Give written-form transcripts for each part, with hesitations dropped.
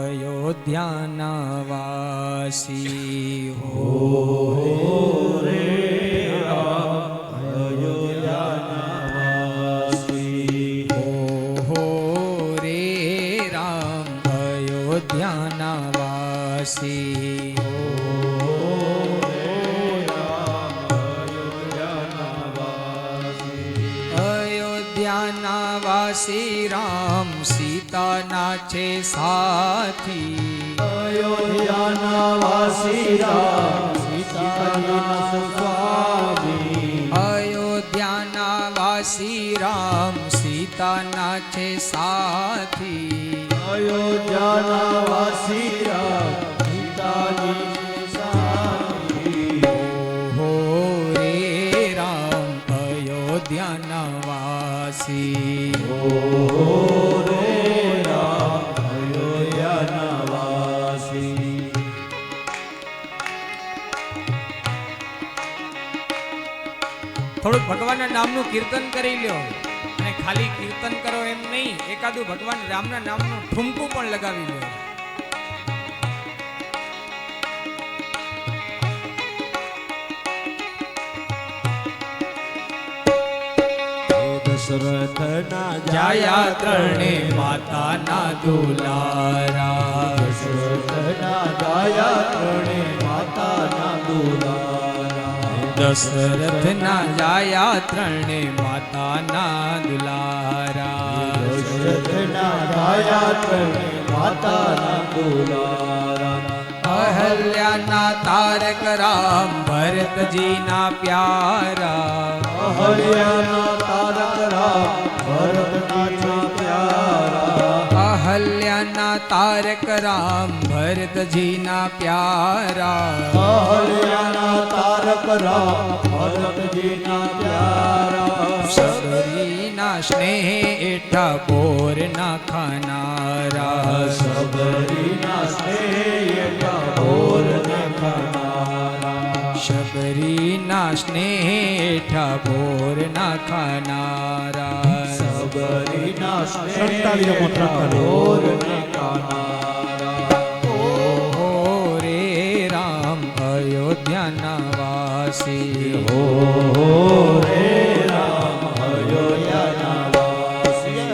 અયોધ્યાના વાસી હો રે રામ અયોધ્યાના વાસી હો રે રામ અયોધ્યાના વાસી અયોધ્યાના વાસી રામ સીતાના છે સાથી અયોધ્યાના વાસી રામ સીતાના સ્વામી અયોધ્યાના વાસી રામ સીતાના છે સાથી અયોધ્યાના વાસી રામ સીતાની સાથી હો રે રામ અયોધ્યાના વાસી રે રામ અયોધ્યાના વાસી થોડુંક ભગવાનના નામનું કીર્તન કરી લ્યો અને ખાલી કીર્તન કરો એમ નહીં, એકાદું ભગવાન રામના નામનું ઠુમકું પણ લગાવી લ્યો. દશરથના જાયા ત્રણે માતાના દુલારા દશરથના જાયા ત્રણે માતાના દુલારા દશરથના જાયા ત્રણે માતાના દુલારા દશરથના જાયા ત્રણે માતાના દુલારા અહલ્યાના તારક રામ ભરતજીના પ્યારા અહલ્યાના તારક રામ ભરતના પ્યારા અહલ્યાના તારક રામ ભરતજીના પ્યારા અહલ્યાના તારક રામ ભરતજીના પ્યારા સબરીના સ્નેહ એઠા બોર ના ખાનારા સબરીના સ્નેહ બોર ખાનારા શબરીના સ્નેહ એઠા બોર ના ખાનારા સબરીના સ્નેહ બોર ખાનારા હો રે રામ અયોધ્યાના વાસી હો રે રામ અયોધ્યાના વાસી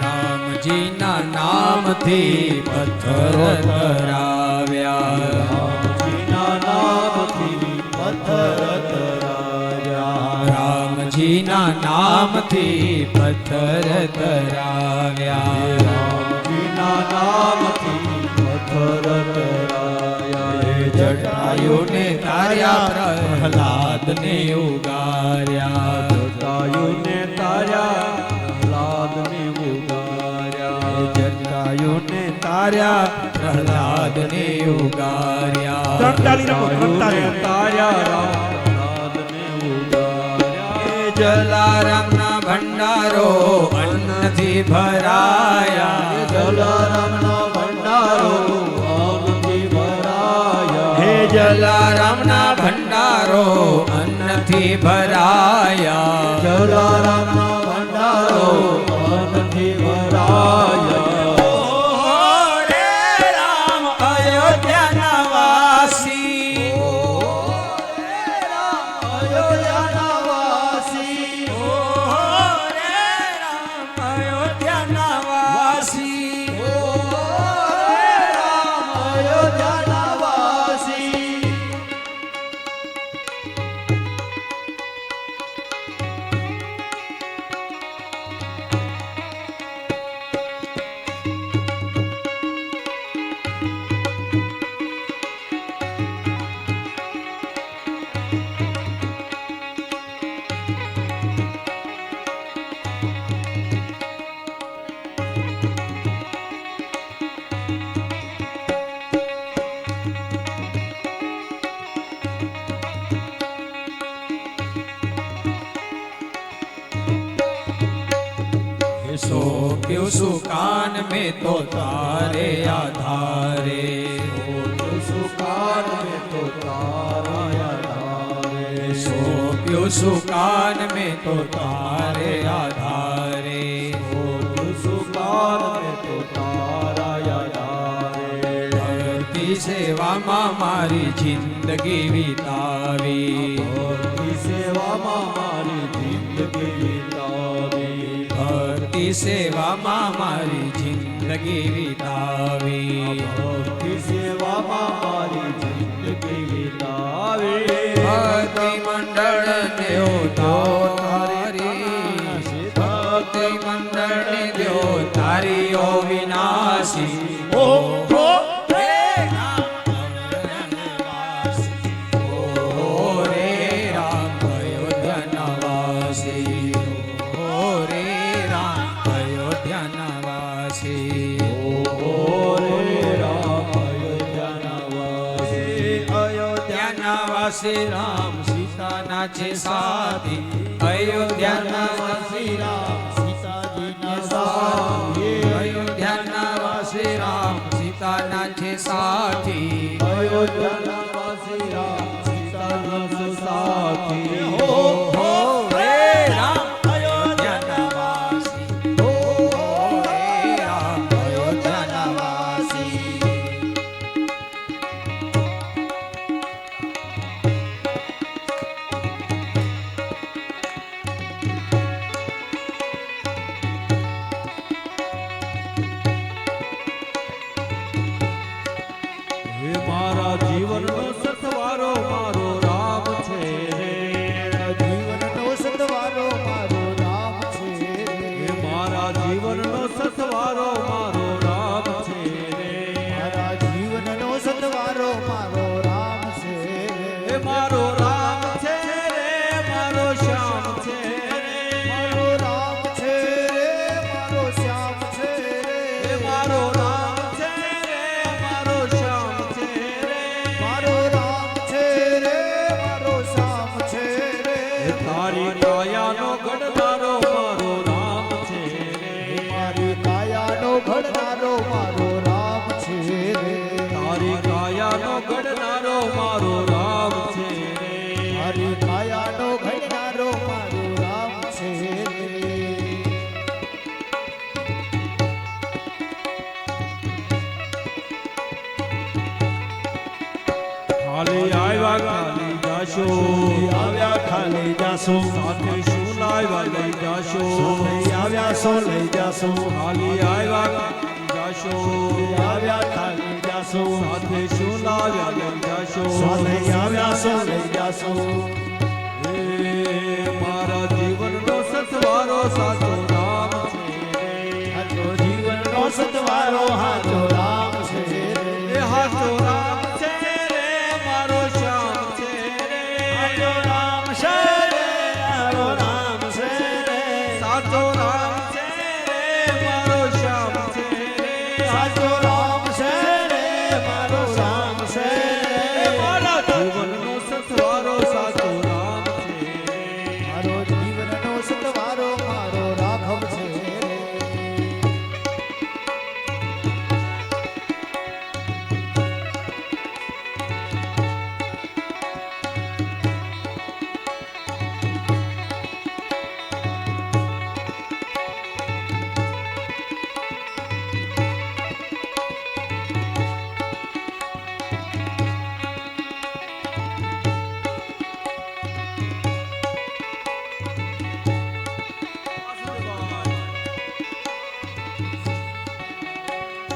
રામજીના નામથી પથ્થર તરાવ્યા રામજીના નામથી પથ્થર તરાવ્યા રામજીના નામથી પથ્થર તરાવ્યા રામજીના નામથી પથ્થર તરાવ્યા જટાયુને તાર્યા પ્રહલાદને ઉગાર્યા જટાયુને તાર્યા પ્રહલાદને ઉગાર્યા જટાયુને તાર્યા પ્રહલાદને ઉગાર્યા જટાયુને તાર્યા પ્રહલાદને ઉગાર્યા જલારામના ભંડારો અન્નથી ભરાયા જલારામનો ભંડારો અન્નથી ભરાયા હે જલારામના ભંડારો અન્નથી ભરાયા જલારામનો ભંડારો અન્નથી ભરાયા રે રામ અયોધ્યાના વાસી અયોધ્યાના વાસી રે રામ અયોધ્યાના વાસી અયોધ્યાના વાસી સોંપ્યું સુકાન મેં તો તારે આધારે સુકાન મેં તો તારા આધારે સોંપ્યું સુકાન મેં તો તારે આધારે સુકાન મેં તો તારા આધારે ભક્તિ સેવામાં મારી જિંદગી વિતાવી ભક્તિ સેવામાં મારી જિંદગી વિતાવી ભક્તિ સેવામાં મારી જિંદગી વિતાવી ભક્તિ સેવામાં મારી જિંદગી વિતાવી ભક્તિ મંડળ દેવ તારી ભક્તિ મંડળ દેવ તારી ઓ વિનાશી ઓ શ્રી રામ સીતાના છે સાથી અયોધ્યાના વાસી રામ સીતાજીના સાથી અયોધ્યાના વાસી રામ સીતાના છે સાથી અયોધ્યાના વાસી રામ સીતાજીના સાથી હો રે રામ અયોધ્યાના વાસી હો રે રામ અયોધ્યાના વાસી હે મારા જીવનનો સથવારો મારો રામ છે રે જીવનનો સતવારો મારો રામ છે હે મારા જીવનનો સથવારો મારો રામ છે રે મારા જીવનનો સતવારો મારો રામ છે હે મારો રામ છે રે મારો શ્યામ છે રે મારો રામ છે મારો શ્યામ છે હે મારો રામ છે રે મારો શ્યામ છે રે મારો રામ છે મારો શ્યામ છે હે તારી કાયાનો ગણનારો મારો રામ છે રે મારી કાયાનો ઘડનારો મારો રામ છે તારી કાયાનો ગણનારો મારો રામ છે રે મારી કાયાનો ઘડનારો મારો રામ છે ખાલી આવ્યા ખાલી જાશો આવ્યા ખાલી જાશો સાથે શું લાવ્યા લઈ જાશો આવ્યા સો લઈ જાશો ખાલી આવ્યા ખાલી જાશો આવ્યા ખાલી જાશો સાથે શું લાવ્યા લઈ જાશો સ્વાલે આવ્યા સો લઈ જાશો હે મારા જીવનનો સથવારો સાચો રામ છે હાચો જીવનનો સતવારો હાચો રામ છે એ હાચો રામ છે રે મારો શ્યામ છે રે હાચો રામ છે મારો રામ છે સાચો રામ છે રે મારો શ્યામ છે રે સાચો રામ છે મારો રામ છે મારા જીવનનો સથવારો સાચો રામ છે મારો જીવનનો સતવારો મારો રાઘવ છે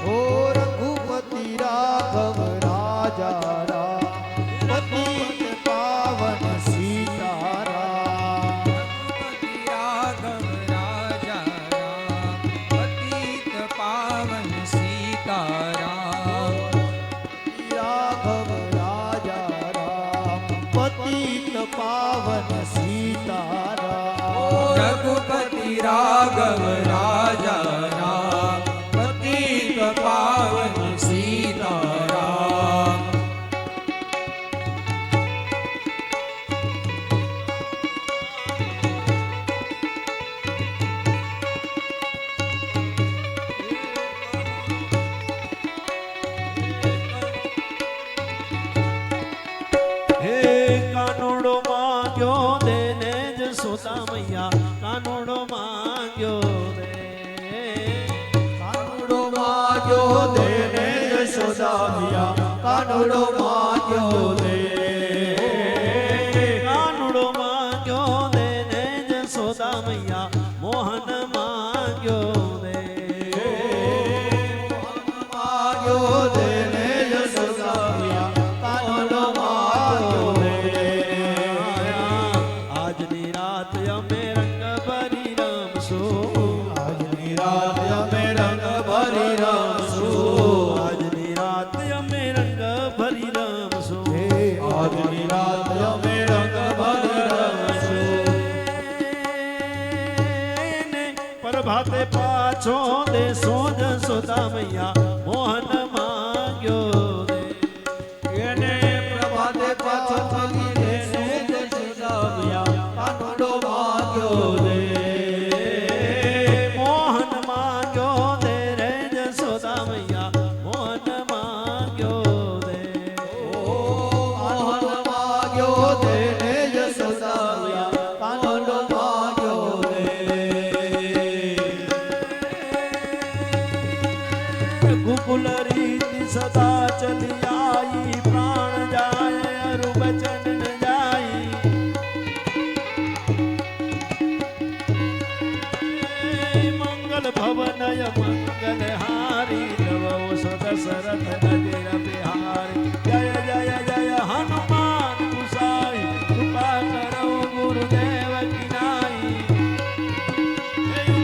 ઓ રઘુપતિ રાઘવ રાજા રામ પતિત પાવન સીતારામ રાઘવ રાજા રામ પતિત પાવન સીતારામ રાઘવ રાજા રામ પતિત પાવન સીતારામ રઘુપતિ રાઘવ રાજા રામ પતિત પાવન સીતારામ જશોદા મૈયા કાનુડો માંગ્યો દે કાનુડો માંગ્યો દે ને જશોદા મૈયા મોહન માંગ્યો દે માંગ્યો દે ને જશોદા મૈયા કાનુડો માંગ્યો દે આજની રાત અમે રંગ ભરી રમશું આજની રાત અમે રંગ ભરી રમશું આજની રાત અમે રંગ ભરી રમશું હે આજની રાત અમે રંગ ભરી રમશું ને પ્રભાતે પાછો દેશો જશોદા મૈયા મોહન માંગ્યો દે એને પ્રભાતે પાછો થતી દેશે જશોદા મૈયા કાનુડો માંગ્યો દે મોહન માંગ્યો દે રે જશોદા મૈયા મોહન માંગ્યો દે મોહન માંગ્યો દે ને જશોદા મૈયા કાનુડો માંગ્યો દે ગુકુલ રીતિ સદા ચલી આઈ પ્રાણ જાય અરુ બચન ન જાય મંગલ ભવનય મંગલ હારી નવો સદશરથ નજર બિહારી જય જય જય હનુમાન ગુસાઈ કૃપા કરો ગુરુદેવ કિનાઈ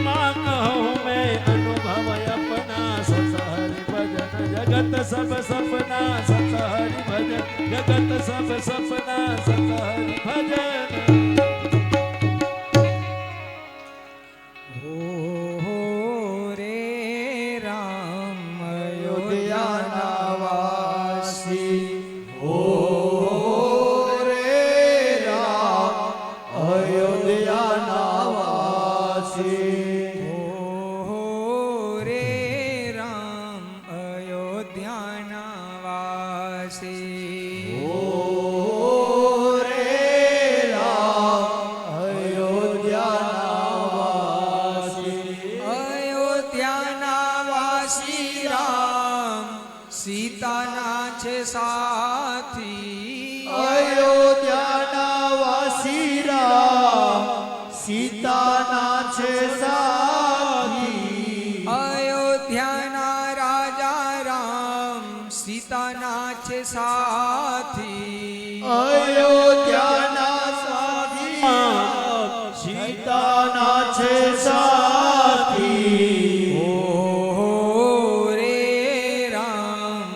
माँ कहूँ मैं अनुभव अपना सत हरि भजन जगत सब सपना सत हरि भजन जगत सब सपना सत हरि भजन હો રે રામ અયોધ્યાના વાસી ઓ રે રામ અયોધ્યાના વાસી હો રે રામ અયોધ્યાના વાસી ઓ રે રામ અયોધ્યાના વાસી અયોધ્યાના વાસી રામ સીતાના છે સાથી અયોધ્યાના વાસી રામ સીતાના છે સાથી અયોધ્યાના રાજા રામ સીતાના છે સાથી અયોધ્યાના સાથી સીતાના છે સાથી હો રે રામ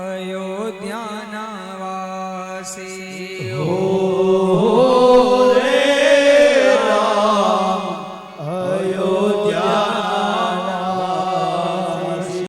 અયોધ્યાના વાસી ઓ